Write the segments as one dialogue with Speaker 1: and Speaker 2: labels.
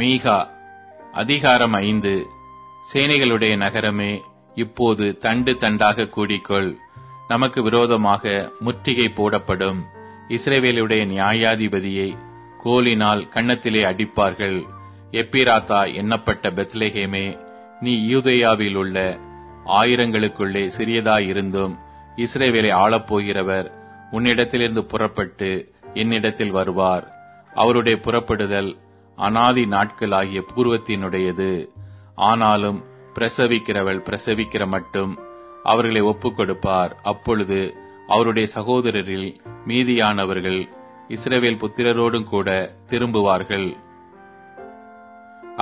Speaker 1: மீகா அதிகாரம் 5. சேனைகளுடைய நகரமே, இப்போது தண்டு தண்டாக கூடிக்கொள். நமக்கு விரோதமாக முற்றுகை போடப்படும். இஸ்ரவேலுடைய நியாயாதிபதியை கோலினால் கன்னத்திலே அடிப்பார்கள். எப்பிராத்தா எண்ணப்பட்ட பெத்லெகேமே, நீ யூதேயாவில் உள்ள ஆயிரங்களுக்குள்ளே சிறியதாயிருந்தும் இஸ்ரவேலை ஆளப்போகிறவர் உன்னிடத்திலிருந்து புறப்பட்டு என்னிடத்தில் வருவார். அவருடைய புறப்படுதல் அநாதி நாட்களாகிய பூர்வத்தினுடையது. ஆனாலும் பிரசவிக்கிறவள் பிரசவிக்கிற மட்டும் அவர்களை ஒப்புக் கொடுப்பார். அப்பொழுது அவருடைய சகோதரரில் மீதியானவர்கள் இஸ்ரவேல் புத்திரரோடும் கூட திரும்புவார்கள்.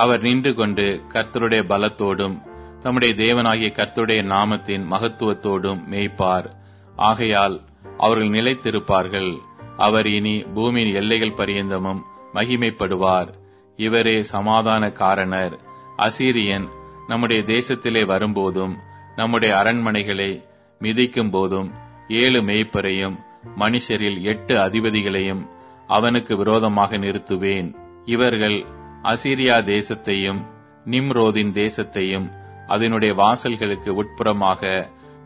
Speaker 1: அவர் நின்று கொண்டு கர்த்தருடைய பலத்தோடும் தம்முடைய தேவனாகிய கர்த்தருடைய நாமத்தின் மகத்துவத்தோடும் மேய்ப்பார். ஆகையால் அவர்கள் நிலைத்திருப்பார்கள். அவர் இனி பூமியின் எல்லைகள் பரியந்தமும் மகிமைப்படுவார். இவரே சமாதான காரணர். அசீரியன் நம்முடைய தேசத்திலே வரும்போதும் நம்முடைய அரண்மனைகளை மிதிக்கும் போதும் 7 மேய்ப்பரையும் மனுஷரில் 8 அதிபதிகளையும் அவனுக்கு விரோதமாக நிறுத்துவேன். இவர்கள் அசீரியா தேசத்தையும் நிம்ரோதின் தேசத்தையும் அதனுடைய வாசல்களுக்கு உட்புறமாக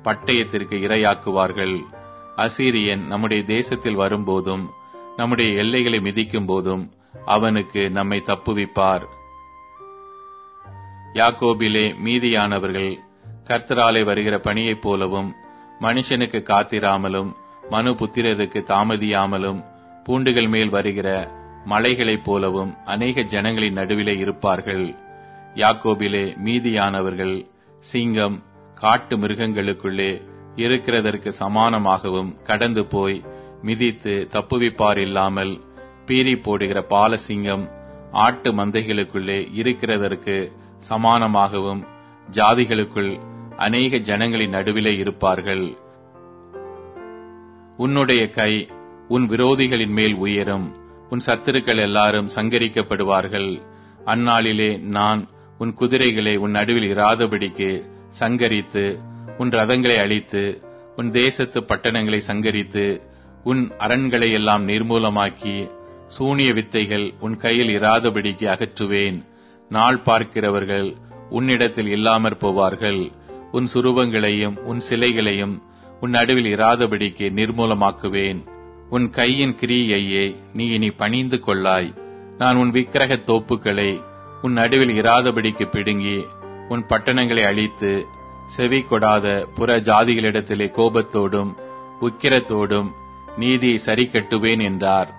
Speaker 1: பட்டயத்திற்கு இரையாக்குவார்கள். அசீரியன் நம்முடைய தேசத்தில் வரும்போதும் நம்முடைய எல்லைகளை மிதிக்கும் போதும் அவனுக்கு நம்மை தப்புவிப்பார். யாக்கோபிலே மீதியானவர்கள் கர்த்தராலே வருகிற பணியைப் போலவும் மனுஷனுக்கு காத்திராமலும் மனு புத்திரருக்கு தாமதியாமலும் பூண்டுகள் மேல் வருகிற மலைகளைப் போலவும் அநேக ஜனங்களின் நடுவிலே இருப்பார்கள். யாக்கோபிலே மீதியானவர்கள் சிங்கம் காட்டு மிருகங்களுக்குள்ளே இருக்கிறதற்கு சமானமாகவும் கடந்து போய் மிதித்து தப்புவிப்பார் இல்லாமல் பீறி போடுகிற பாலசிங்கம் ஆட்டு மந்தைகளுக்குள்ளே இருக்கிறதற்கு சமானமாகவும் ஜாதிகளுக்குள் அநேக ஜனங்களின் நடுவிலே இருப்பார்கள். உன்னுடைய கை உன் விரோதிகளின் மேல் உயரும். உன் சத்துருக்கள் எல்லாரும் சங்கரிக்கப்படுவார்கள். அந்நாளிலே நான் உன் குதிரைகளை உன் நடுவில் இராதபடிக்கு சங்கரித்து உன் ரதங்களை அழித்து உன் தேசத்து பட்டணங்களை சங்கரித்து உன் அரண்களை எல்லாம் நிர்மூலமாக்கி சூனிய வித்தைகள் உன் கையில் இராதபடிக்கு அகற்றுவேன். நாள் பார்க்கிறவர்கள் உன்னிடத்தில் இல்லாமற் போவார்கள். உன் சுரூபங்களையும் உன் சிலைகளையும் உன் நடுவில் இராதபடிக்கு நிர்மூலமாக்குவேன். உன் கையின் கிரியையை நீ இனி பணிந்து கொள்ளாய். நான் உன் விக்கிரக தோப்புக்களை உன் நடுவில் இராதபடிக்கு பிடுங்கி உன் பட்டணங்களை அழித்து செவி கொடாத புற ஜாதிகளிடத்திலே கோபத்தோடும் உக்கிரத்தோடும் நீதியை சரி கட்டுவேன் என்றார்.